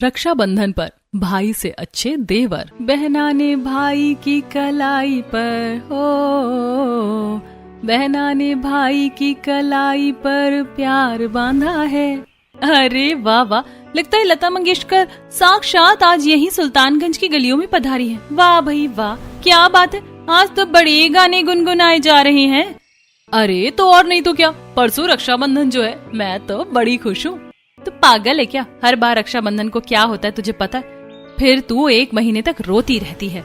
रक्षाबंधन पर भाई से अच्छे देवर। बहना ने भाई की कलाई पर हो, बहना ने भाई की कलाई पर प्यार बांधा है। अरे वाह वाह, लगता है लता मंगेशकर साक्षात आज यही सुल्तानगंज की गलियों में पधारी है। वाह भाई वाह, क्या बात है, आज तो बड़े गाने गुनगुनाए जा रहे हैं। अरे तो और नहीं तो क्या, परसों रक्षाबंधन जो है, मैं तो बड़ी खुश हूँ। तू पागल है क्या? हर बार रक्षाबंधन को क्या होता है तुझे पता है? फिर तू 1 महीने तक रोती रहती है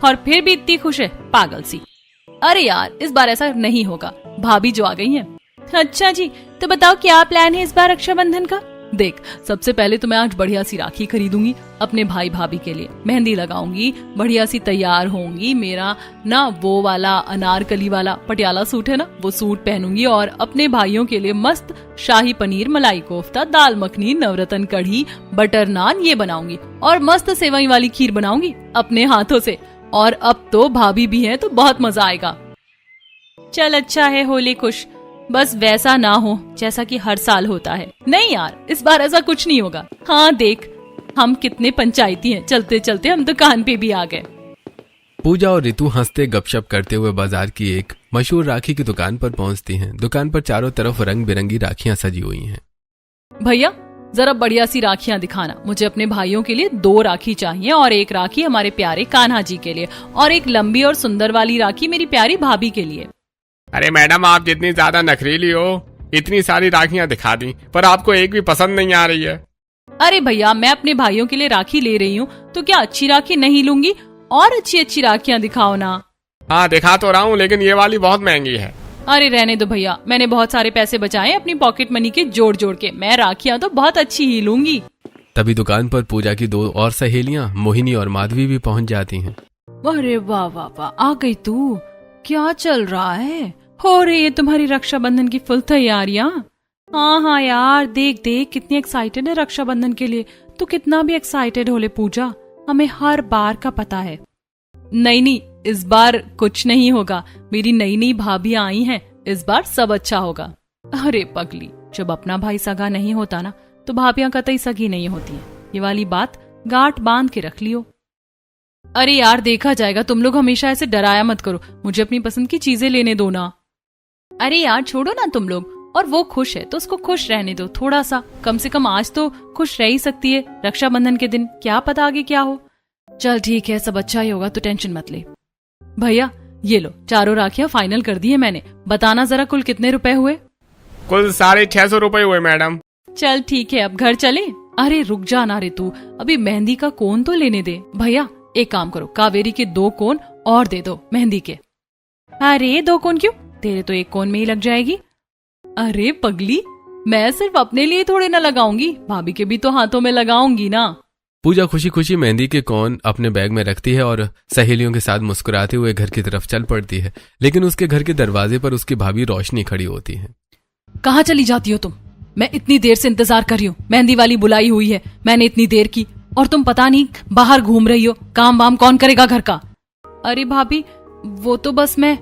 और फिर भी इतनी खुश है, पागल सी। अरे यार, इस बार ऐसा नहीं होगा, भाभी जो आ गई हैं। अच्छा जी, तो बताओ क्या प्लान है इस बार रक्षाबंधन का? देख, सबसे पहले तो मैं आज बढ़िया सी राखी खरीदूंगी अपने भाई भाभी के लिए, मेहंदी लगाऊंगी, बढ़िया सी तैयार होंगी, मेरा ना वो वाला अनारकली वाला पटियाला सूट है ना, वो सूट पहनूंगी और अपने भाइयों के लिए मस्त शाही पनीर, मलाई कोफ्ता, दाल मखनी, नवरत्न कढ़ी, बटर नान ये बनाऊंगी और मस्त सेवई वाली खीर बनाऊंगी अपने हाथों से। और अब तो भाभी भी है तो बहुत मजा आएगा। चल अच्छा है, होली खुश, बस वैसा ना हो जैसा कि हर साल होता है। नहीं यार, इस बार ऐसा कुछ नहीं होगा। हाँ देख, हम कितने पंचायती हैं, चलते चलते हम दुकान पे भी आ गए। पूजा और रितु हंसते गपशप करते हुए बाजार की एक मशहूर राखी की दुकान पर पहुंचती हैं। दुकान पर चारों तरफ रंग बिरंगी राखियां सजी हुई हैं। भैया जरा बढ़िया सी राखियां दिखाना, मुझे अपने भाइयों के लिए 2 राखी चाहिए और 1 राखी हमारे प्यारे कान्हा जी के लिए और एक लंबी और सुंदर वाली राखी मेरी प्यारी भाभी के लिए। अरे मैडम, आप जितनी ज्यादा नखरीली हो, इतनी सारी राखियां दिखा दी पर आपको एक भी पसंद नहीं आ रही है। अरे भैया, मैं अपने भाइयों के लिए राखी ले रही हूँ, तो क्या अच्छी राखी नहीं लूंगी? और अच्छी अच्छी राखियां दिखाओ ना। हाँ दिखा तो रहा हूँ, लेकिन ये वाली बहुत महंगी है। अरे रहने दो भैया, मैंने बहुत सारे पैसे बचाए अपनी पॉकेट मनी के जोड़ जोड़ के, मैं राखियां तो बहुत अच्छी ही लूंगी। तभी दुकान पर पूजा की 2 और सहेलियां मोहिनी और माधवी भी पहुंच जाती हैं। अरे वाह वाह वाह, आ गई तू, क्या चल रहा है? हो रही है तुम्हारी रक्षाबंधन की फुल तैयारियां? हाँ हाँ यार, देख देख कितनी एक्साइटेड है रक्षाबंधन के लिए। तू कितना भी एक्साइटेड हो ले पूजा, हमें हर बार का पता है। नहीं नहीं, इस बार कुछ नहीं होगा, मेरी नई नई भाभियां आई हैं, इस बार सब अच्छा होगा। अरे पगली, जब अपना भाई सगा नहीं होता ना, तो भाभियां कतई सगी नहीं होती हैं। ये वाली बात गांठ बांध के रख लियो। अरे यार देखा जाएगा, तुम लोग हमेशा ऐसे डराया मत करो, मुझे अपनी पसंद की चीजें लेने दो ना। अरे यार छोड़ो ना तुम लोग, और वो खुश है तो उसको खुश रहने दो थोड़ा सा, कम से कम आज तो खुश रह ही सकती है रक्षाबंधन के दिन, क्या पता आगे क्या हो। चल ठीक है, सब अच्छा ही होगा, तो टेंशन मत ले। भैया ये लो, 4 राखियां फाइनल कर दी है मैंने, बताना जरा कुल कितने रुपए हुए? कुल 650 रुपए हुए मैडम। चल ठीक है, अब घर चले? अरे रुक जा ना रे तू, अभी मेहंदी का कोन तो लेने दे। भैया एक काम करो, कावेरी के 2 कोन और दे दो मेहंदी के। अरे 2 कोन क्यों, तेरे तो 1 कोन में ही लग जाएगी। अरे पगली, मैं सिर्फ अपने लिए थोड़े ना लगाऊंगी, भाभी के भी तो हाथों में लगाऊंगी ना। पूजा खुशी खुशी मेहंदी के कोन अपने बैग में रखती है और सहेलियों के साथ मुस्कुराते हुए घर की तरफ चल पड़ती है। लेकिन उसके घर के दरवाजे पर उसकी भाभी रोशनी खड़ी होती है। कहाँ चली जाती हो तुम? मैं इतनी देर से इंतजार कर रही हूँ, मेहंदी वाली बुलाई हुई है, मैंने इतनी देर की, और तुम पता नहीं बाहर घूम रही हो। काम वाम कौन करेगा घर का? अरे भाभी वो तो बस मैं,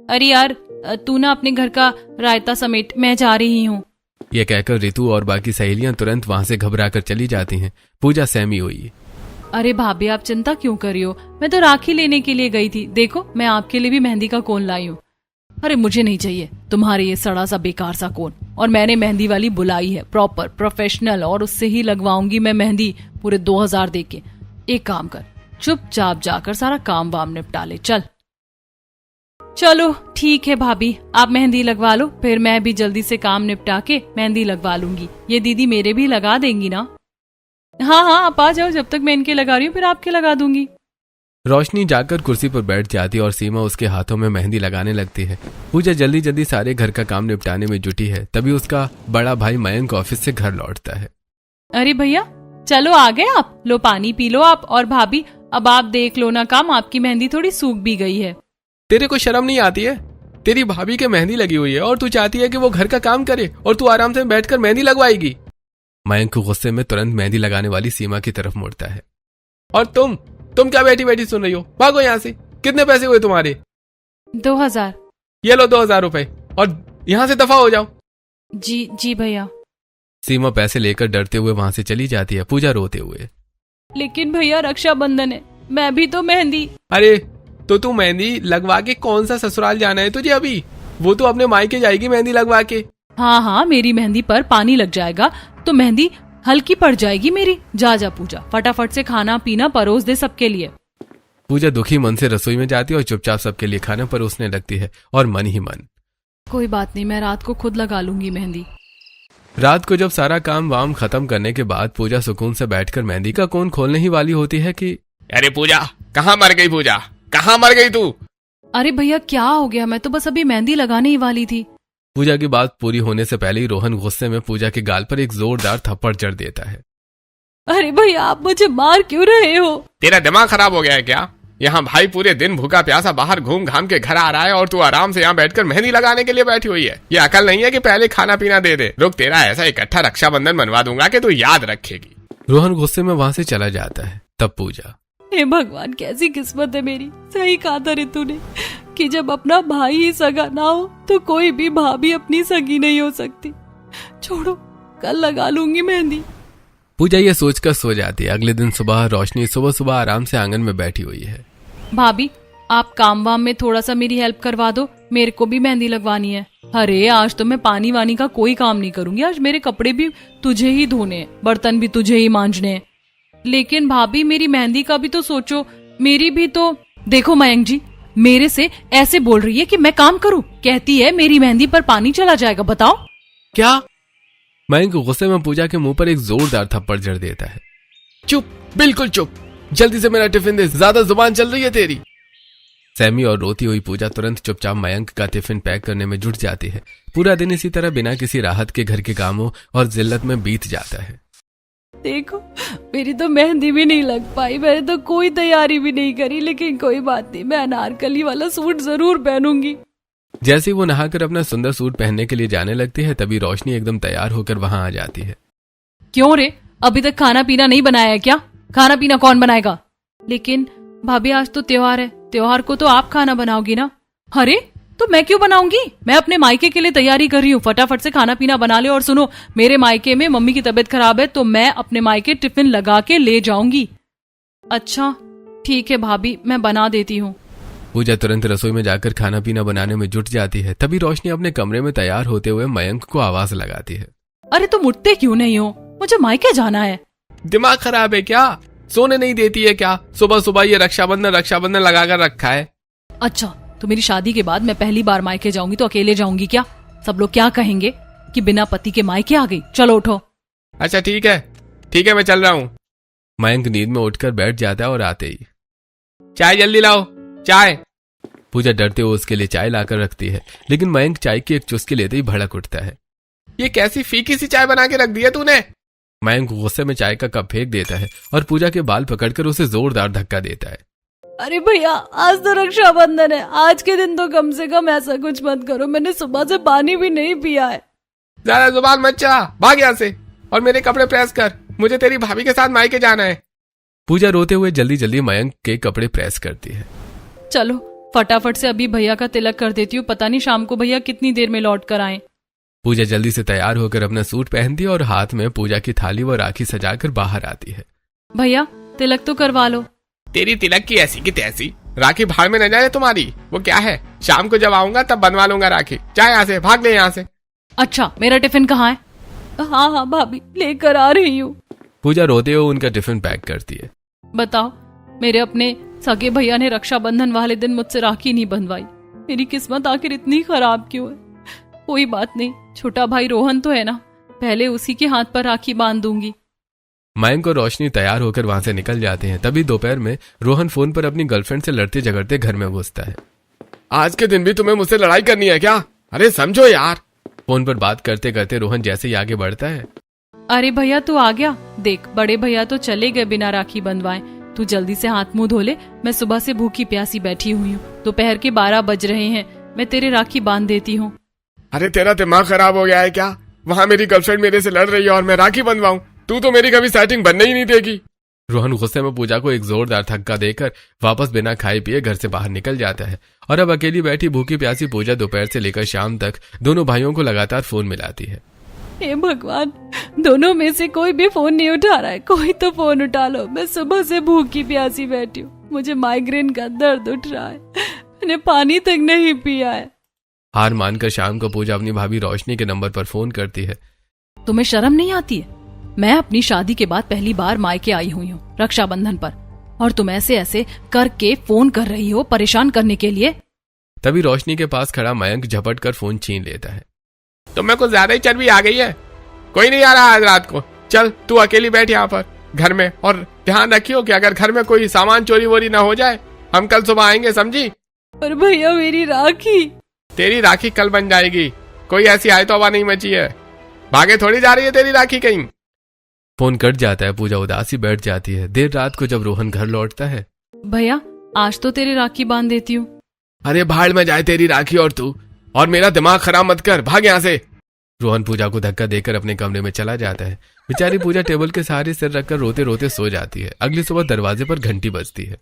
अरे यार तू ना अपने घर का रायता समेट, मैं जा रही हूँ। ये कहकर रितु और बाकी सहेलियां तुरंत वहां से घबराकर चली जाती हैं। पूजा सहमी हुई है। अरे भाभी आप चिंता क्यों कर रही हो, मैं तो राखी लेने के लिए गई थी, देखो मैं आपके लिए भी मेहंदी का कोन लाई हूँ। अरे मुझे नहीं चाहिए तुम्हारे ये सड़ा सा बेकार सा कोन, और मैंने मेहंदी वाली बुलाई है प्रॉपर प्रोफेशनल, और उससे ही लगवाऊंगी मैं मेहंदी पूरे 2000 दे के। एक काम कर, चुपचाप जाकर सारा काम वाम निपटा ले, चल। चलो ठीक है भाभी, आप मेहंदी लगवा लो, फिर मैं भी जल्दी से काम निपटा के मेहंदी लगवा लूंगी। ये दीदी मेरे भी लगा देंगी ना? हाँ हाँ आप आ जाओ, जब तक मैं इनके लगा रही हूँ फिर आपके लगा दूंगी। रोशनी जाकर कुर्सी पर बैठ जाती है और सीमा उसके हाथों में मेहंदी लगाने लगती है। पूजा जल्दी जल्दी सारे घर का काम निपटाने में जुटी है। तभी उसका बड़ा भाई मयंक ऑफिस से घर लौटता है। अरे भैया चलो आ गए आप, लो पानी पी लो आप, और भाभी अब आप देख लो ना काम, आपकी मेहंदी थोड़ी सूख भी गई है। तेरे को शर्म नहीं आती है? तेरी भाभी के मेहंदी लगी हुई है और तू चाहती है कि वो घर का काम करे और तू आराम से बैठकर मेहंदी लगवाएगी। मयंक गुस्से में तुरंत मेहंदी लगाने वाली सीमा की तरफ मुड़ता है। और तुम क्या बैठी बैठी सुन रही हो? भागो यहाँ से। कितने पैसे हुए तुम्हारे? 2000। ये लो 2000 रुपए और यहाँ से दफा हो जाओ। जी भैया। सीमा पैसे लेकर डरते हुए वहां से चली जाती है, पूजा रोते हुए। लेकिन भैया रक्षाबंधन है, मैं भी तो मेहंदी। अरे तो तू मेहंदी लगवा के कौन सा ससुराल जाना है तुझे अभी? वो तो अपने मायके जाएगी मेहंदी लगवा के। हाँ हाँ, मेरी मेहंदी पर पानी लग जाएगा तो मेहंदी हल्की पड़ जाएगी मेरी। जा जा पूजा, फटाफट से खाना पीना परोस दे सबके लिए। पूजा दुखी मन से रसोई में जाती है और चुपचाप सबके लिए खाना परोसने लगती है और मन ही मन। कोई बात नहीं, मैं रात को खुद लगा लूंगी मेहंदी। रात को जब सारा काम वाम खत्म करने के बाद पूजा सुकून से बैठकर मेहंदी का कोन खोलने ही वाली होती है कि अरे पूजा, कहाँ मर गई पूजा, कहाँ मर गई तू? अरे भैया क्या हो गया, मैं तो बस अभी मेहंदी लगाने ही वाली थी। पूजा की बात पूरी होने से पहले ही रोहन गुस्से में पूजा के गाल पर एक जोरदार थप्पड़ जड़ देता है। अरे भैया आप मुझे मार क्यों रहे हो? तेरा दिमाग खराब हो गया है क्या? यहाँ भाई पूरे दिन भूखा प्यासा बाहर घूम घाम के घर आ रहा है और तू आराम से यहाँ बैठकर मेहंदी लगाने के लिए बैठी हुई है। ये अकल नहीं है कि पहले खाना पीना दे दे। रुक, तेरा ऐसा इकट्ठा रक्षाबंधन बनवा दूंगा कि तू याद रखेगी। रोहन गुस्से में वहां से चला जाता है। तब पूजा, हे भगवान, कैसी किस्मत है मेरी। सही कहा था रितु ने कि जब अपना भाई ही सगा ना हो तो कोई भी भाभी अपनी सगी नहीं हो सकती। छोड़ो, कल लगा लूंगी मेहंदी। पूजा ये सोचकर सो जाती है। अगले दिन सुबह रोशनी सुबह सुबह आराम से आंगन में बैठी हुई है। भाभी आप काम वाम में थोड़ा सा मेरी हेल्प करवा दो, मेरे को भी मेहंदी लगवानी है। अरे आज तो मैं पानी वानी का कोई काम नहीं करूंगी, आज मेरे कपड़े भी तुझे ही धोने हैं, बर्तन भी तुझे ही मांजने हैं। लेकिन भाभी मेरी मेहंदी का भी तो सोचो, मेरी भी तो। देखो मयंक जी, मेरे से ऐसे बोल रही है कि मैं काम करूं, कहती है मेरी मेहंदी पर पानी चला जाएगा। बताओ क्या? मयंक गुस्से में पूजा के मुंह पर एक जोरदार थप्पड़ जड़ देता है। चुप, बिल्कुल चुप, जल्दी से मेरा टिफिन दे, ज्यादा जुबान चल रही है तेरी। सैमी और रोती हुई पूजा तुरंत चुपचाप मयंक का टिफिन पैक करने में जुट जाती है। पूरा दिन इसी तरह बिना किसी राहत के घर के कामों और जिल्लत में बीत जाता है। देखो मेरी तो मेहंदी भी नहीं लग पाई, मैंने तो कोई तैयारी भी नहीं करी, लेकिन कोई बात नहीं, मैं अनारकली वाला सूट जरूर पहनूंगी। जैसे ही वो नहाकर अपना सुंदर सूट पहनने के लिए जाने लगती है तभी रोशनी एकदम तैयार होकर वहां आ जाती है। क्यों रे, अभी तक खाना पीना नहीं बनाया है क्या? खाना पीना कौन बनाएगा? लेकिन भाभी आज तो त्योहार है, त्योहार को तो आप खाना बनाओगी ना। अरे तो मैं क्यों बनाऊंगी, मैं अपने मायके के लिए तैयारी कर रही हूँ, फटाफट से खाना पीना बना ले। और सुनो, मेरे मायके में मम्मी की तबीयत खराब है तो मैं अपने मायके टिफिन लगा के ले जाऊंगी। अच्छा ठीक है भाभी, मैं बना देती हूँ। पूजा तुरंत रसोई में जाकर खाना पीना बनाने में जुट जाती है। तभी रोशनी अपने कमरे में तैयार होते हुए मयंक को आवाज लगाती है। अरे तुम उठते क्यों नहीं हो, मुझे मायके जाना है। दिमाग खराब है क्या? सोने नहीं देती है क्या? सुबह सुबह ये रक्षाबंधन लगा कर रखा है। अच्छा तो मेरी शादी के बाद मैं पहली बार मायके जाऊंगी तो अकेले जाऊंगी क्या? सब लोग क्या कहेंगे कि बिना पति के मायके आ गई। चलो उठो। अच्छा ठीक है, मैं चल रहा हूँ। मयंक नींद में उठकर बैठ जाता है और आते ही, चाय जल्दी लाओ, चाय। पूजा डरते हुए उसके लिए चाय लाकर रखती है, लेकिन मयंक चाय की एक चुस्की लेते ही भड़क उठता है। ये कैसी फीकी सी चाय बना के रख दी है तूने? मयंक गुस्से में चाय का कप फेंक देता है और पूजा के बाल पकड़कर उसे जोरदार धक्का देता है। अरे भैया आज तो रक्षाबंधन है, आज के दिन तो कम से कम ऐसा कुछ मत करो, मैंने सुबह से पानी भी नहीं पिया है। ज्यादा जुबान मत चला, भाग यहाँ से और मेरे कपड़े प्रेस कर, मुझे तेरी भाभी के साथ मायके जाना है। पूजा रोते हुए जल्दी जल्दी मयंक के कपड़े प्रेस करती है। चलो फटाफट से अभी भैया का तिलक कर देती हूँ, पता नहीं शाम को भैया कितनी देर में लौट कर आए। पूजा जल्दी से तैयार होकर अपना सूट पहनती है और हाथ में पूजा की थाली व राखी सजाकर बाहर आती है। भैया तिलक तो करवा लो। तेरी तिलक की ऐसी की तैसी, राखी भाड़ में न जाए तुम्हारी। वो क्या है, शाम को जब आऊंगा तब बनवा लूंगा राखी। जा यहाँ से, भाग ले यहाँ से। अच्छा मेरा टिफिन कहाँ है? हाँ हाँ भाभी लेकर आ रही हूँ। पूजा रोते हुए उनका टिफिन पैक करती है। बताओ, मेरे अपने सगे भैया ने रक्षाबंधन वाले दिन मुझसे राखी नहीं बंधवाई, मेरी किस्मत आखिर इतनी खराब क्यों है? कोई बात नहीं, छोटा भाई रोहन तो है ना, पहले उसी के हाथ पर राखी बांध दूंगी। मयंक और रोशनी तैयार होकर वहां से निकल जाते हैं। तभी दोपहर में रोहन फोन पर अपनी गर्लफ्रेंड से लड़ते झगड़ते घर में घुसता है। आज के दिन भी तुम्हें मुझसे लड़ाई करनी है क्या? अरे समझो यार। फोन पर बात करते करते रोहन जैसे ही आगे बढ़ता है। अरे भैया तू आ गया, देख बड़े भैया तो चले गए बिना राखी बंधवाए, तू जल्दी से हाथ मुंह धो ले, मैं सुबह से भूखी प्यासी बैठी हुई हूँ, दोपहर के 12 बज रहे हैं, मैं तेरे राखी बांध देती हूँ। अरे तेरा दिमाग खराब हो गया है क्या? वहाँ मेरी गर्लफ्रेंड मेरे से लड़ रही है और मैं राखी बंधवाऊं? तू तो मेरी कभी सेटिंग बनने ही नहीं देगी। रोहन गुस्से में पूजा को एक जोरदार धक्का देकर वापस बिना खाए पिए घर से बाहर निकल जाता है और अब अकेली बैठी भूखी प्यासी पूजा दोपहर से लेकर शाम तक दोनों भाइयों को लगातार फोन मिलाती है। हे भगवान, दोनों में से कोई भी फोन नहीं उठा रहा है। कोई तो फोन उठा लो। मैं सुबह से भूखी प्यासी बैठी हूँ। मुझे माइग्रेन का दर्द उठ रहा है। मैंने पानी तक नहीं पिया है। हार मानकर शाम को पूजा अपनी भाभी रोशनी के नंबर पर फोन करती है। तुम्हें शर्म नहीं आती है? मैं अपनी शादी के बाद पहली बार मायके आई हुई हूँ रक्षाबंधन पर, और तुम ऐसे ऐसे करके फोन कर रही हो परेशान करने के लिए। तभी रोशनी के पास खड़ा मयंक झपट कर फोन छीन लेता है। तुम्हें कुछ ज्यादा ही चर्बी आ गई है। कोई नहीं आ रहा आज रात को। चल तू अकेली बैठ यहाँ पर घर में, और ध्यान रखियो कि अगर घर में कोई सामान चोरी वोरी ना हो जाए। हम कल सुबह आएंगे, समझी? पर भैया मेरी राखी। तेरी राखी कल बन जाएगी। कोई ऐसी आय तो हवा नहीं मची है। भागे थोड़ी जा रही है तेरी राखी कहीं। फोन कट जाता है। पूजा उदासी बैठ जाती है। देर रात को जब रोहन घर लौटता है, भैया आज तो तेरी राखी बांध देती हूँ। अरे भाड़ में जाए तेरी राखी और तू, और मेरा दिमाग खराब मत कर। भाग यहाँ से। रोहन पूजा को धक्का देकर अपने कमरे में चला जाता है। बेचारी पूजा टेबल के सहारे सिर रखकर रोते रोते सो जाती है। अगली सुबह दरवाजे पर घंटी बजती है।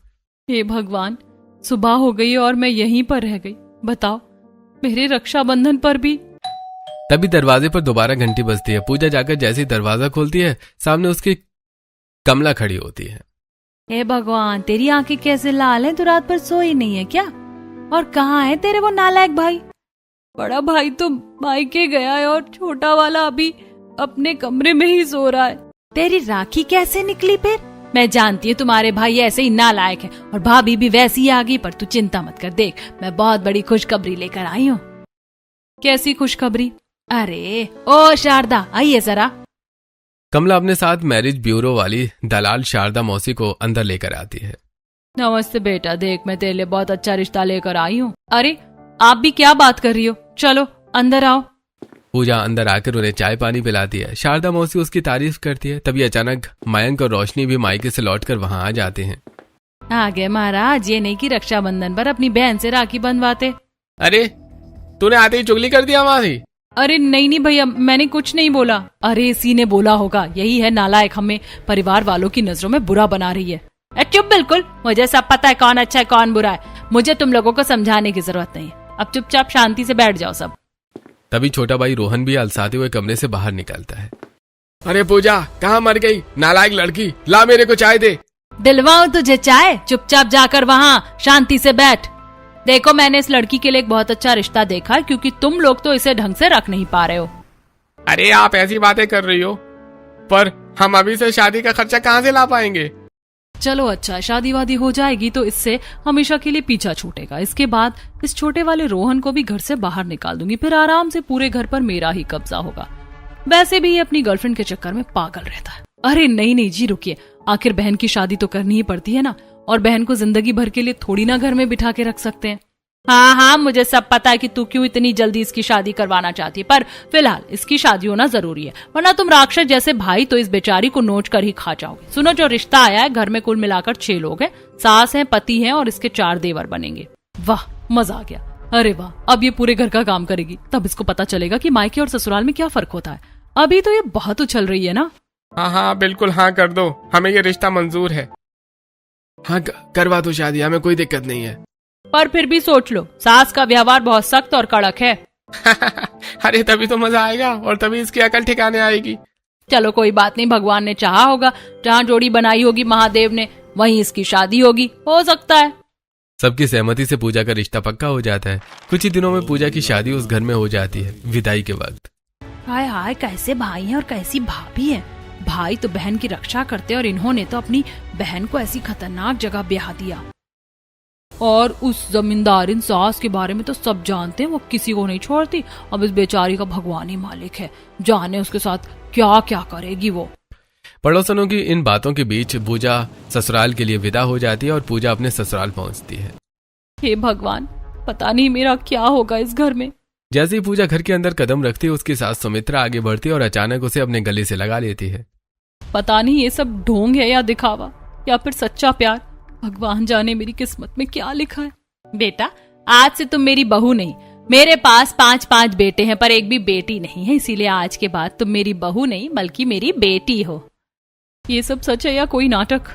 हे भगवान, सुबह हो गई और मैं यहीं पर रह गई। बताओ, मेरे रक्षाबंधन पर भी। तभी दरवाजे पर दोबारा घंटी बजती है। पूजा जाकर जैसे ही दरवाजा खोलती है, सामने उसकी कमला खड़ी होती है। हे भगवान, तेरी आंखें कैसे लाल हैं? तू रात भर सोई नहीं है क्या? और कहाँ है तेरे वो नालायक भाई? बड़ा भाई तो मायके गया है और छोटा वाला अभी अपने कमरे में ही सो रहा है। तेरी राखी कैसे निकली फिर? मैं जानती हूँ तुम्हारे भाई ऐसे ही नालायक है, और भाभी भी वैसी ही आ गई। पर तू चिंता मत कर, देख मैं बहुत बड़ी खुशखबरी लेकर आई हूँ। कैसी खुशखबरी? अरे ओ शारदा, आइए जरा। कमला अपने साथ मैरिज ब्यूरो वाली दलाल शारदा मौसी को अंदर लेकर आती है। नमस्ते बेटा, देख मैं तेरे लिए बहुत अच्छा रिश्ता लेकर आई हूँ। अरे आप भी क्या बात कर रही हो? चलो अंदर आओ। पूजा अंदर आकर उन्हें चाय पानी पिलाती है। शारदा मौसी उसकी तारीफ करती है। तभी अचानक मयंक और रोशनी भी मायके से लौटकर वहां आ जाते हैं। आगे महाराज, ये नहीं कि रक्षाबंधन पर अपनी बहन से राखी बंधवाते। अरे तूने आते ही चुगली कर दिया हमारी। अरे नहीं भैया, मैंने कुछ नहीं बोला। अरे इसी ने बोला होगा। यही है नालायक, हमें परिवार वालों की नजरों में बुरा बना रही है। चुप, बिल्कुल मुझे सब पता है कौन अच्छा है कौन बुरा है। मुझे तुम लोगों को समझाने की जरूरत नहीं है। अब चुपचाप शांति से बैठ जाओ सब। तभी छोटा भाई रोहन भी अलसाते हुए कमरे से बाहर निकलता है। अरे पूजा, कहाँ मर गई नालायक लड़की? ला मेरे को चाय दे। दिलवाऊं तुझे चाय? चुपचाप जाकर वहाँ शांति से बैठ। देखो, मैंने इस लड़की के लिए एक बहुत अच्छा रिश्ता देखा है, क्योंकि तुम लोग तो इसे ढंग से रख नहीं पा रहे हो। अरे आप ऐसी बातें कर रही हो, पर हम अभी से शादी का खर्चा कहाँ से ला पाएंगे? चलो अच्छा, शादी वादी हो जाएगी तो इससे हमेशा के लिए पीछा छूटेगा। इसके बाद इस छोटे वाले रोहन को भी घर से बाहर निकाल दूंगी। फिर आराम से पूरे घर पर मेरा ही कब्जा होगा। वैसे भी ये अपनी गर्लफ्रेंड के चक्कर में पागल रहता है। अरे नहीं जी, रुकिए। आखिर बहन की शादी तो करनी ही पड़ती है ना, और बहन को जिंदगी भर के लिए थोड़ी ना घर में बिठा के रख सकते हैं। हाँ, मुझे सब पता है कि तू क्यों इतनी जल्दी इसकी शादी करवाना चाहती है, पर फिलहाल इसकी शादी होना जरूरी है, वरना तुम राक्षस जैसे भाई तो इस बेचारी को नोच कर ही खा जाओगे। सुनो, जो रिश्ता आया है, घर में कुल मिलाकर 6 लोग हैं। सास है, पति है और इसके 4 देवर बनेंगे। वाह, मजा आ गया। अरे वाह, अब ये पूरे घर का काम करेगी। तब इसको पता चलेगा कि मायके और ससुराल में क्या फर्क होता है। अभी तो ये बहुत उछल रही है ना। हाँ बिल्कुल, हाँ कर दो। हमें ये रिश्ता मंजूर है। हाँ करवा दो शादी, हमें कोई दिक्कत नहीं है। पर फिर भी सोच लो, सास का व्यवहार बहुत सख्त और कड़क है। अरे तभी तो मजा आएगा, और तभी इसकी अकल ठिकाने आएगी। चलो कोई बात नहीं, भगवान ने चाहा होगा, जहाँ जोड़ी बनाई होगी महादेव ने, वहीं इसकी शादी होगी। हो सकता है। सबकी सहमति से पूजा का रिश्ता पक्का हो जाता है। कुछ ही दिनों में पूजा की शादी उस घर में हो जाती है। विदाई के वक्त हाय हाय, कैसे भाई हैं और कैसी भाभी है। भाई तो बहन की रक्षा करते, और इन्होंने तो अपनी बहन को ऐसी खतरनाक जगह ब्याह दिया। और उस जमींदारिन सास के बारे में तो सब जानते हैं, वो किसी को नहीं छोड़ती। अब इस बेचारी का भगवान ही मालिक है, जाने उसके साथ क्या क्या करेगी वो। पड़ोसनों की इन बातों के बीच पूजा ससुराल के लिए विदा हो जाती है और पूजा अपने ससुराल पहुंचती है। हे भगवान, पता नहीं मेरा क्या होगा इस घर में। जैसे ही पूजा घर के अंदर कदम रखती है, उसकी सास सुमित्रा आगे बढ़ती है और अचानक उसे अपने गले से लगा लेती है। पता नहीं ये सब ढोंग है या दिखावा, या फिर सच्चा प्यार। भगवान जाने मेरी किस्मत में क्या लिखा है। बेटा, आज से तुम मेरी बहू नहीं। मेरे पास 5 बेटे हैं, पर एक भी बेटी नहीं है, इसीलिए आज के बाद तुम मेरी बहू नहीं बल्कि मेरी बेटी हो। ये सब सच है या कोई नाटक,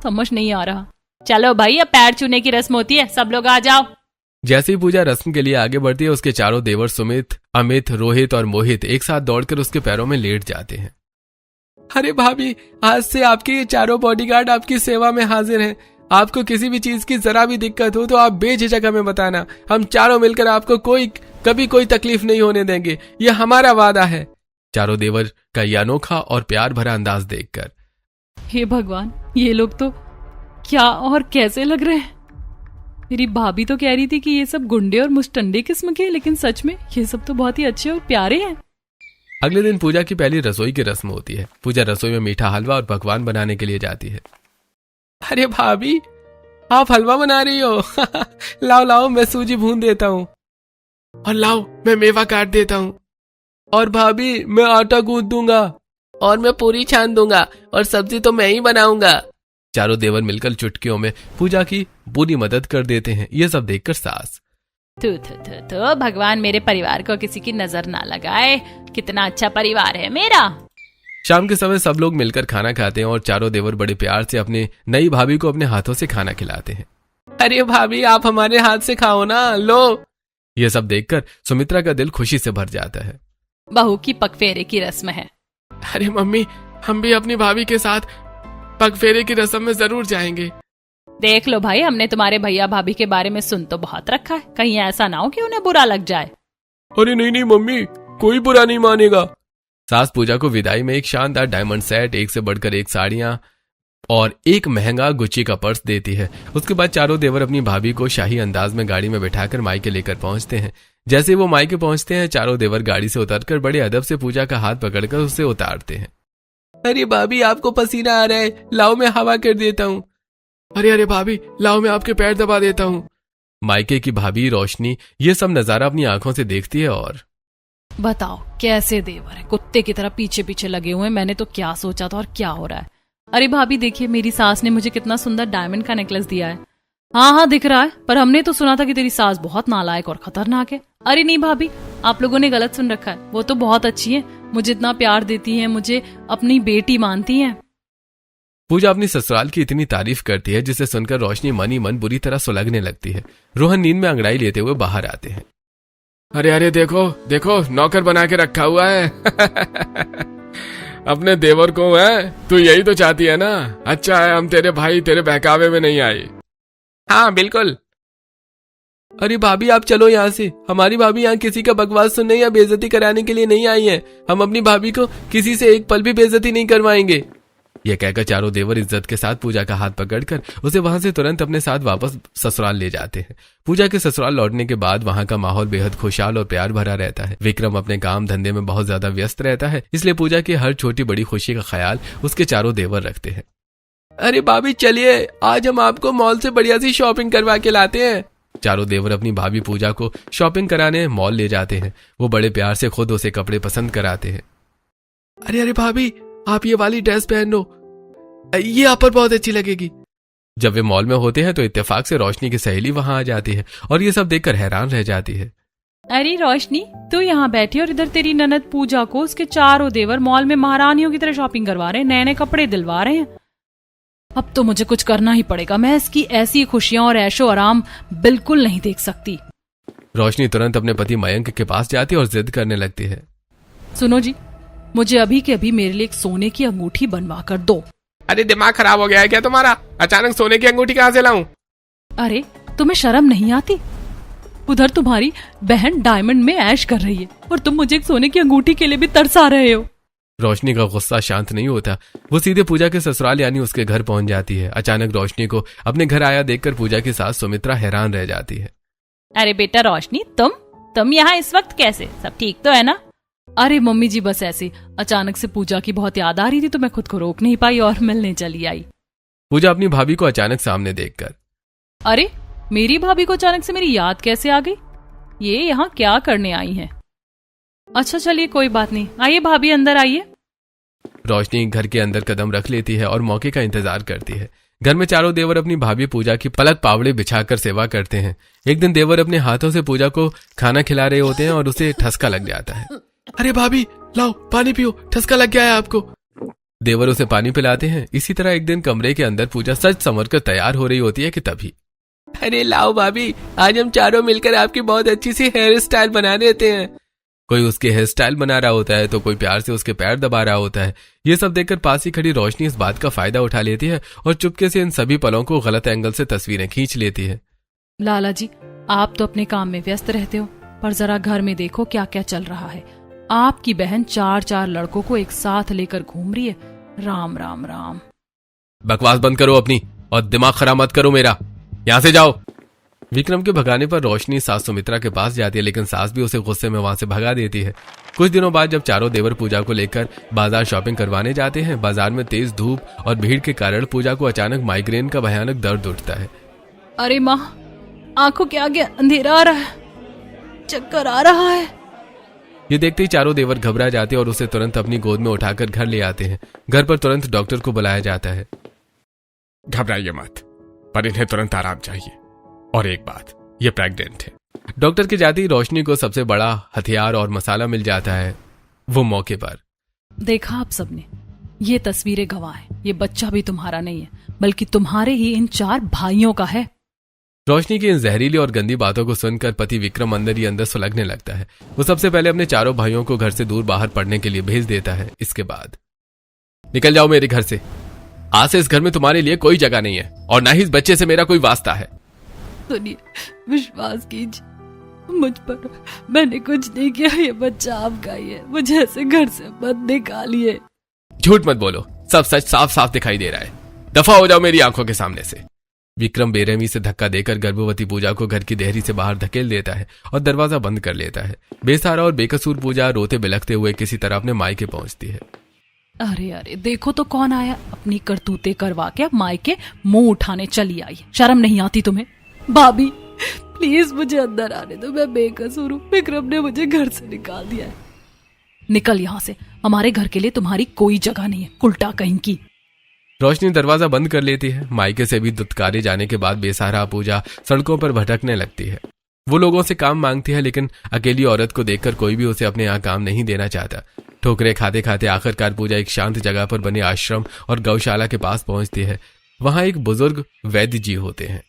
समझ नहीं आ रहा। चलो भाई, अब पैर छूने की रस्म होती है, सब लोग आ जाओ। जैसे ही पूजा रस्म के लिए आगे बढ़ती है, उसके चारों देवर सुमित, अमित, रोहित और मोहित एक साथ दौड़कर उसके पैरों में लेट जाते हैं। अरे भाभी, आज से आपके ये चारों बॉडीगार्ड आपकी सेवा में हाजिर हैं। आपको किसी भी चीज की जरा भी दिक्कत हो तो आप बेझिझक हमें बताना। हम चारों मिलकर आपको कभी कोई तकलीफ नहीं होने देंगे, ये हमारा वादा है। चारों देवर का ये अनोखा और प्यार भरा अंदाज देखकर, हे भगवान, ये लोग तो क्या और कैसे लग रहे हैं। मेरी भाभी तो कह रही थी कि ये सब गुंडे और मुस्टंडे किस्म के, लेकिन सच में ये सब तो बहुत ही अच्छे और प्यारे हैं। अगले दिन पूजा की पहली रसोई की रस्म होती है। पूजा रसोई में मीठा हलवा और पकवान बनाने के लिए जाती है। अरे भाभी, आप हलवा बना रही हो? लाओ लाओ, मैं सूजी भून देता हूँ। और लाओ, मैं मेवा काट देता हूँ। और भाभी, मैं आटा गूंथ दूंगा। और मैं पूरी छान दूंगा, और सब्जी तो मैं ही बनाऊंगा। चारों देवर मिलकर चुटकियों में पूजा की पूरी मदद कर देते हैं। ये सब देखकर सास, तो भगवान मेरे परिवार को किसी की नजर ना लगाए। कितना अच्छा परिवार है मेरा। शाम के समय सब लोग मिलकर खाना खाते हैं और चारों देवर बड़े प्यार से अपने नई भाभी को अपने हाथों से खाना खिलाते हैं। अरे भाभी, आप हमारे हाथ से खाओ ना, लो। ये सब देखकर सुमित्रा का दिल खुशी से भर जाता है। बहू की पगफेरे की रस्म है। अरे मम्मी, हम भी अपनी भाभी के साथ पगफेरे की रस्म में जरूर जाएंगे। देख लो भाई, हमने तुम्हारे भैया भाभी के बारे में सुन तो बहुत रखा है, कहीं ऐसा ना हो कि उन्हें बुरा लग जाए। अरे नहीं नहीं मम्मी, कोई बुरा नहीं मानेगा। सास पूजा को विदाई में एक शानदार डायमंड सेट, एक से बढ़कर एक साड़ियां और एक महंगा गुच्ची का पर्स देती है। उसके बाद चारों देवर अपनी भाभी को शाही अंदाज में गाड़ी में बिठाकर मायके लेकर पहुंचते हैं। जैसे वो मायके पहुंचते हैं, चारों देवर गाड़ी से उतरकर बड़े अदब से पूजा का हाथ पकड़कर उसे उतारते हैं। अरे भाभी, आपको पसीना आ रहा है, लाओ मैं हवा कर देता हूँ। अरे अरे भाभी, लाओ मैं आपके पैर दबा देता हूँ। मायके की भाभी रोशनी ये सब नजारा अपनी आंखों से देखती है और बताओ कैसे देवर है, कुत्ते की तरह पीछे पीछे लगे हुए। मैंने तो क्या सोचा था और क्या हो रहा है। अरे भाभी देखिए, मेरी सास ने मुझे कितना सुंदर डायमंड का नेकलेस दिया है। हाँ हाँ दिख रहा है, पर हमने तो सुना था कि तेरी सास बहुत नालायक और खतरनाक है। अरे नहीं भाभी, आप लोगों ने गलत सुन रखा है। वो तो बहुत अच्छी है, मुझे इतना प्यार देती है, मुझे अपनी बेटी मानती है। पूजा अपनी ससुराल की इतनी तारीफ करती है जिसे सुनकर रोशनी मन ही मन बुरी तरह सुलगने लगती है। रोहन नींद में अंगड़ाई लेते हुए बाहर आते हैं। अरे अरे देखो देखो, नौकर बना के रखा हुआ है। अपने देवर को है, तू यही तो चाहती है ना। अच्छा है हम तेरे भाई तेरे बहकावे में नहीं आए। हाँ बिल्कुल। अरे भाभी, आप चलो यहाँ से। हमारी भाभी यहाँ किसी का बकवास सुनने या बेइज्जती कराने के लिए नहीं आई है। हम अपनी भाभी को किसी से एक पल भी बेइज्जती नहीं करवाएंगे। यह कहकर चारों देवर इज्जत के साथ पूजा का हाथ पकड़कर उसे वहां से तुरंत अपने साथ वापस ससुराल ले जाते हैं। पूजा के ससुराल लौटने के बाद वहां का माहौल बेहद खुशहाल और प्यार भरा रहता है। विक्रम अपने काम धंधे में बहुत ज्यादा व्यस्त रहता है, इसलिए पूजा की हर छोटी बड़ी खुशी का ख्याल उसके चारों देवर रखते हैं। अरे भाभी चलिए, आज हम आपको मॉल से बढ़िया सी शॉपिंग करवा के लाते हैं। चारों देवर अपनी भाभी पूजा को शॉपिंग कराने मॉल ले जाते हैं। वो बड़े प्यार से खुद उसे कपड़े पसंद कराते हैं। अरे अरे भाभी, आप ये वाली ड्रेस पहन लो, ये आप पर बहुत अच्छी लगेगी। जब वे मॉल में होते हैं तो इत्तेफाक से रोशनी की सहेली वहां आ जाती है और ये सब देखकर हैरान रह जाती है। अरे रोशनी, तू यहाँ बैठी और इधर तेरी ननद पूजा को उसके चारों देवर मॉल में महारानियों की तरह शॉपिंग करवा रहे हैं, नए नए कपड़े दिलवा रहे हैं। अब तो मुझे कुछ करना ही पड़ेगा। मैं इसकी ऐसी खुशियां और ऐशो आराम बिल्कुल नहीं देख सकती। रोशनी तुरंत अपने पति मयंक के पास जाती है और जिद करने लगती है। सुनो जी, मुझे अभी के अभी मेरे लिए एक सोने की अंगूठी बनवा कर दो। अरे दिमाग खराब हो गया है क्या तुम्हारा? अचानक सोने की अंगूठी कहाँ से लाऊं? अरे तुम्हें शर्म नहीं आती? उधर तुम्हारी बहन डायमंड में ऐश कर रही है और तुम मुझे एक सोने की अंगूठी के लिए भी तरसा रहे हो। रोशनी का गुस्सा शांत नहीं होता। वो सीधे पूजा के ससुराल यानी उसके घर पहुंच जाती है। अचानक रोशनी को अपने घर आया देखकर पूजा की सास सुमित्रा हैरान रह जाती है। अरे बेटा रोशनी, तुम यहाँ इस वक्त कैसे? सब ठीक तो है ना? अरे मम्मी जी, बस ऐसे अचानक से पूजा की बहुत याद आ रही थी तो मैं खुद को रोक नहीं पाई और मिलने चली आई। पूजा अपनी भाभी को अचानक सामने देखकर, अरे मेरी भाभी को अचानक से मेरी याद कैसे आ गई? ये यहाँ क्या करने आई है? अच्छा चलिए कोई बात नहीं, आइए भाभी अंदर आइए। रोशनी घर के अंदर कदम रख लेती है और मौके का इंतजार करती है। घर में चारों देवर अपनी भाभी पूजा की पलक पावड़े बिछाकर सेवा करते हैं। एक दिन देवर अपने हाथों से पूजा को खाना खिला रहे होते हैं और उसे ठसका लग जाता है। अरे भाभी लाओ पानी पियो, ठसका लग गया है आपको। देवर उसे पानी पिलाते हैं। इसी तरह एक दिन कमरे के अंदर पूजा सज संवर कर तैयार हो रही होती है कि तभी अरे लाओ भाभी, आज हम चारों मिलकर आपकी बहुत अच्छी सी हेयर स्टाइल बना देते हैं। कोई उसके हेयर स्टाइल बना रहा होता है तो कोई प्यार से उसके पैर दबा रहा होता है। ये सब देखकर पास ही खड़ी रोशनी इस बात का फायदा उठा लेती है और चुपके से इन सभी पलों को गलत एंगल से तस्वीरें खींच लेती है। लाला जी, आप तो अपने काम में व्यस्त रहते हो, पर जरा घर में देखो क्या क्या चल रहा है। आपकी बहन 4 लड़कों को एक साथ लेकर घूम रही है। राम राम राम। बकवास बंद करो अपनी, और दिमाग खराब मत करो मेरा। यहाँ से जाओ। विक्रम के भगाने पर रोशनी सास सुमित्रा के पास जाती है, लेकिन सास भी उसे गुस्से में वहां से भगा देती है। कुछ दिनों बाद जब चारों देवर पूजा को लेकर बाजार शॉपिंग करवाने जाते हैं, बाजार में तेज धूप और भीड़ के कारण पूजा को अचानक माइग्रेन का भयानक दर्द उठता है। अरे माँ, आंखों के आगे अंधेरा आ रहा है, चक्कर आ रहा है। ये देखते ही चारों देवर घबरा जाते हैं और उसे तुरंत अपनी गोद में उठाकर घर ले आते हैं। घर पर तुरंत डॉक्टर को बुलाया जाता है। घबराइए मत, पर इन्हें तुरंत आराम चाहिए। और एक बात, ये प्रेग्नेंट है। डॉक्टर के जाते ही रोशनी को सबसे बड़ा हथियार और मसाला मिल जाता है। वो मौके पर देखा आप सबने, ये तस्वीरें गवाह है। ये बच्चा भी तुम्हारा नहीं है, बल्कि तुम्हारे ही इन 4 भाइयों का है। रोशनी की इन जहरीली और गंदी बातों को सुनकर पति विक्रम अंदर ही अंदर सुलगने लगता है। वो सबसे पहले अपने चारों भाइयों को घर से दूर बाहर पढ़ने के लिए भेज देता है। इसके बाद, निकल जाओ मेरे घर से। आज से इस घर में तुम्हारे लिए कोई जगह नहीं है, और ना ही इस बच्चे से मेरा कोई वास्ता है। सुनिए, विश्वास कीजिए मुझ पर, मैंने कुछ नहीं किया। ये बच्चा आपका ही है, मुझे ऐसे घर से मत निकालिए। झूठ मत बोलो, सब सच साफ साफ दिखाई दे रहा है। दफा हो जाओ मेरी आंखों के सामने से। विक्रम बेरहमी से धक्का देकर गर्भवती पूजा को घर की देहरी से बाहर धकेल देता है और दरवाजा बंद कर लेता है। बेसहारा और बेकसूर पूजा रोते बिलखते हुए किसी तरह अपने मायके पहुंचती है। अरे अरे, देखो तो कौन आया। अपनी करतूते करवा के मायके मुंह उठाने चली आई। शर्म नहीं आती तुम्हें? भाभी प्लीज मुझे अंदर आने दो, मैं बेकसूर हूँ। विक्रम ने मुझे घर से निकाल दिया है। निकल यहाँ से, हमारे घर के लिए तुम्हारी कोई जगह नहीं है, उल्टा कहीं की। रोशनी दरवाजा बंद कर लेती है। मायके से भी दुत्कारे जाने के बाद बेसहारा पूजा सड़कों पर भटकने लगती है। वो लोगों से काम मांगती है, लेकिन अकेली औरत को देखकर कोई भी उसे अपने यहाँ काम नहीं देना चाहता। ठोकरे खाते खाते आखिरकार पूजा एक शांत जगह पर बने आश्रम और गौशाला के पास पहुंचती है। वहां एक बुजुर्ग वैद्य जी होते हैं।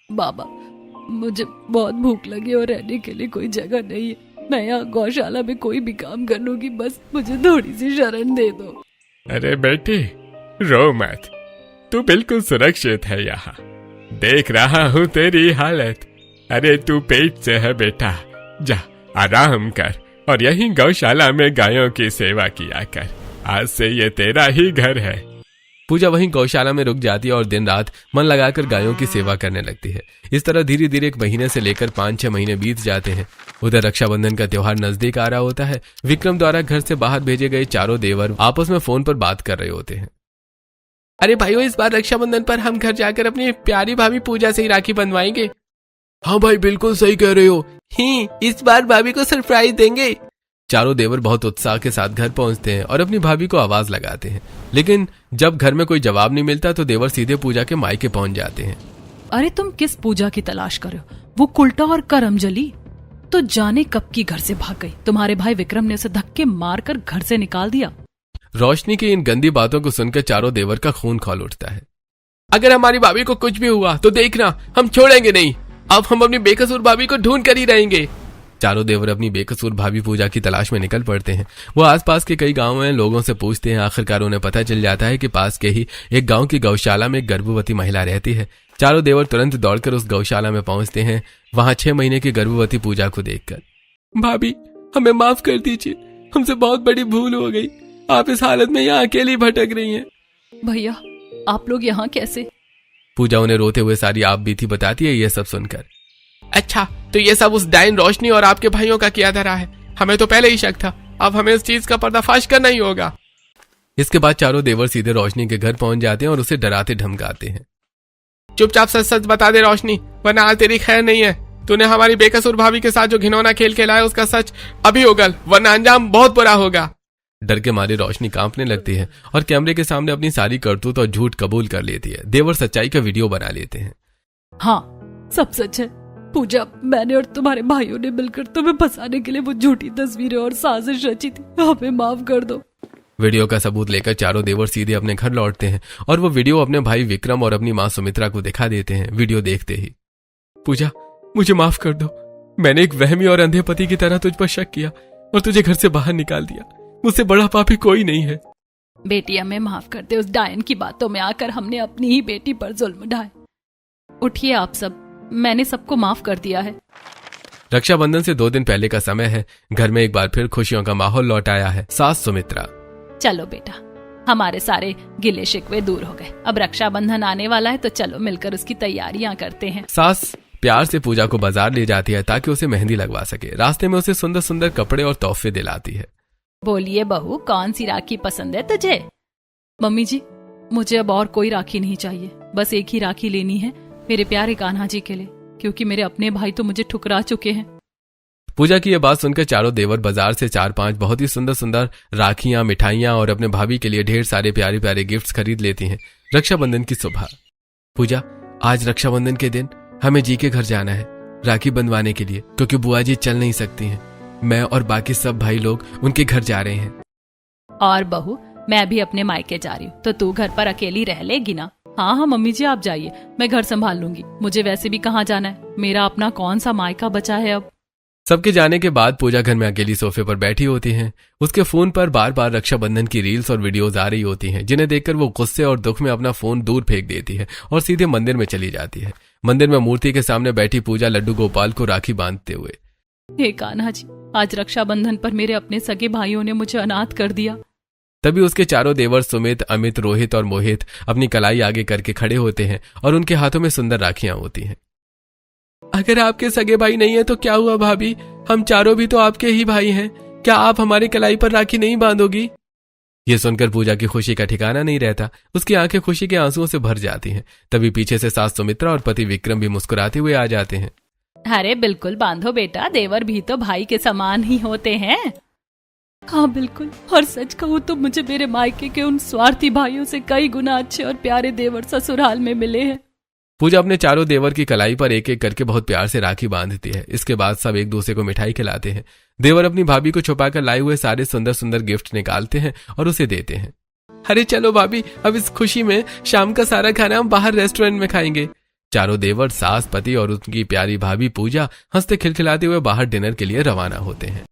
बाबा, मुझे बहुत भूख लगी और रहने के लिए कोई जगह नहीं है। मैं यहाँ गौशाला में कोई भी काम कर लूंगी, बस मुझे थोड़ी सी शरण दे दो। अरे बेटी, रो मत, तू बिल्कुल सुरक्षित है यहाँ। देख रहा हूँ तेरी हालत। अरे तू पेट से है बेटा, जा आराम कर और यही गौशाला में गायों की सेवा किया कर। आज से ये तेरा ही घर है। पूजा वहीं गौशाला में रुक जाती है और दिन रात मन लगाकर गायों की सेवा करने लगती है। इस तरह धीरे धीरे 1 महीने से लेकर 5-6 महीने बीत जाते हैं। उधर रक्षाबंधन का त्योहार नजदीक आ रहा होता है। विक्रम द्वारा घर से बाहर भेजे गए चारों देवर आपस में फोन पर बात कर रहे होते हैं। अरे भाइयों, इस बार रक्षाबंधन पर हम घर जाकर अपनी प्यारी भाभी पूजा से ही राखी बंधवाएंगे। हाँ भाई, बिल्कुल सही कह रहे हो। इस बार भाभी को सरप्राइज देंगे। चारों देवर बहुत उत्साह के साथ घर पहुंचते हैं और अपनी भाभी को आवाज लगाते हैं, लेकिन जब घर में कोई जवाब नहीं मिलता तो देवर सीधे पूजा के मायके पहुंच जाते हैं। अरे तुम किस पूजा की तलाश कर रहे हो? वो कुल्टा और करमजली तो जाने कब की घर से भाग गई। तुम्हारे भाई विक्रम ने उसे धक्के मारकर घर से निकाल दिया। रोशनी की इन गंदी बातों को सुनकर चारों देवर का खून खौल उठता है। अगर हमारी भाभी को कुछ भी हुआ तो देखना, हम छोड़ेंगे नहीं। अब हम अपनी बेकसूर भाभी को ढूंढ कर ही रहेंगे। चारों देवर अपनी बेकसूर भाभी पूजा की तलाश में निकल पड़ते हैं। वो आसपास के कई गांवों में लोगों से पूछते हैं। आखिरकार उन्हें पता चल जाता है कि पास के ही एक गांव की गौशाला में एक गर्भवती महिला रहती है। चारों देवर तुरंत दौड़कर उस गौशाला में पहुंचते हैं, वहां 6 महीने की गर्भवती पूजा को देखकर। भाभी, हमें माफ कर दीजिए, हमसे बहुत बड़ी भूल हो गई। आप इस हालत में यहाँ अकेली भटक रही हैं। भैया, आप लोग यहाँ कैसे? पूजा उन्हें रोते हुए सारी आप बीती बताती है। ये सब सुनकर, अच्छा, तो ये सब उस डायन रोशनी और आपके भाइयों का किया धरा है। हमें तो पहले ही शक था, अब हमें इस चीज का पर्दाफाश करना ही होगा। इसके बाद चारों देवर सीधे रोशनी के घर पहुंच जाते हैं और उसे डराते धमकाते हैं। चुपचाप सच सच बता दे रोशनी, वरना आज तेरी खैर नहीं है। तूने हमारी बेकसूर भाभी के साथ जो घिनौना खेल खेला उसका सच अभी उगल, वरना अंजाम बहुत बुरा होगा। डर के मारे रोशनी कांपने लगती है और कैमरे के सामने अपनी सारी करतूत और झूठ कबूल कर लेती है। देवर सच्चाई का वीडियो बना लेते हैं। हाँ, सब सच है। पूजा, मैंने और तुम्हारे भाइयों ने मिलकर तुम्हें फंसाने के लिए वो झूठी तस्वीरें और साजिश रची थी। हमें माफ कर दो। वीडियो का सबूत लेकर चारों देवर सीधे अपने घर लौटते हैं और वो वीडियो अपने भाई विक्रम और अपनी माँ सुमित्रा को दिखा देते हैं। वीडियो देखते ही, पूजा मुझे माफ कर दो, मैंने एक वहमी और अंधे पति की तरह तुझ पर शक किया और तुझे घर से बाहर निकाल दिया। मुझसे बड़ा पापी कोई नहीं है। बेटी हमें माफ कर दे, उस डायन की बातों में आकर हमने अपनी ही बेटी पर जुल्म ढाए। उठिए आप सब, मैंने सबको माफ कर दिया है। रक्षाबंधन से 2 दिन पहले का समय है। घर में एक बार फिर खुशियों का माहौल लौट आया है। सास सुमित्रा, चलो बेटा, हमारे सारे गिले शिकवे दूर हो गए। अब रक्षाबंधन आने वाला है तो चलो मिलकर उसकी तैयारियां करते हैं। सास प्यार से पूजा को बाजार ले जाती है ताकि उसे मेहंदी लगवा सके। रास्ते में उसे सुंदर सुंदर कपड़े और तोहफे दिलाती है। बोलिए बहू, कौन सी राखी पसंद है तुझे? मम्मी जी, मुझे अब और कोई राखी नहीं चाहिए, बस एक ही राखी लेनी है मेरे प्यारे कान्हा जी के लिए, क्योंकि मेरे अपने भाई तो मुझे ठुकरा चुके हैं। पूजा की यह बात सुनकर चारों देवर बाजार से 4-5 बहुत ही सुंदर सुंदर राखियां, मिठाइयां और अपने भाभी के लिए ढेर सारे प्यारे प्यारे गिफ्ट्स खरीद लेती हैं। रक्षाबंधन की सुबह, पूजा आज रक्षाबंधन के दिन हमें जी के घर जाना है राखी बंधवाने के लिए, क्योंकि बुआ जी चल नहीं सकती हैं। मैं और बाकी सब भाई लोग उनके घर जा रहे हैं। और बहू, मैं भी अपने मायके जा रही हूँ, तो तू घर पर अकेली रह लेगी ना? हाँ हाँ मम्मी जी, आप जाइए, मैं घर संभाल लूंगी। मुझे वैसे भी कहाँ जाना है, मेरा अपना कौन सा मायका बचा है अब। सबके जाने के बाद पूजा घर में अकेली सोफे पर बैठी होती हैं। उसके फोन पर बार बार रक्षाबंधन की रील्स और वीडियोस आ रही होती हैं, जिन्हें देखकर वो गुस्से और दुख में अपना फोन दूर फेंक देती है और सीधे मंदिर में चली जाती है। मंदिर में मूर्ति के सामने बैठी पूजा लड्डू गोपाल को राखी बांधते हुए, हे कान्हा जी, आज रक्षाबंधन पर मेरे अपने सगे भाइयों ने मुझे अनाथ कर दिया। तभी उसके चारों देवर सुमित, अमित, रोहित और मोहित अपनी कलाई आगे करके खड़े होते हैं और उनके हाथों में सुंदर राखियां होती हैं। अगर आपके सगे भाई नहीं है तो क्या हुआ भाभी, हम चारों भी तो आपके ही भाई हैं, क्या आप हमारी कलाई पर राखी नहीं बांधोगी? ये सुनकर पूजा की खुशी का ठिकाना नहीं रहता। उसकी आंखें खुशी के आंसुओं से भर जाती हैं। तभी पीछे से सास सुमित्रा और पति विक्रम भी मुस्कुराते हुए आ जाते हैं। अरे बिल्कुल बांधो बेटा, देवर भी तो भाई के समान ही होते हैं। हाँ बिल्कुल, और सच कहूँ तो मुझे मेरे मायके के उन स्वार्थी भाइयों से कई गुना अच्छे और प्यारे देवर ससुराल में मिले हैं। पूजा अपने चारों देवर की कलाई पर एक एक करके बहुत प्यार से राखी बांधती है। इसके बाद सब एक दूसरे को मिठाई खिलाते हैं। देवर अपनी भाभी को छुपाकर लाए हुए सारे सुंदर सुंदर गिफ्ट निकालते हैं और उसे देते हैं। अरे चलो भाभी, अब इस खुशी में शाम का सारा खाना हम बाहर रेस्टोरेंट में खाएंगे। चारों देवर, सास, पति और उनकी प्यारी भाभी पूजा हंसते खिलखिलाते हुए बाहर डिनर के लिए रवाना होते हैं।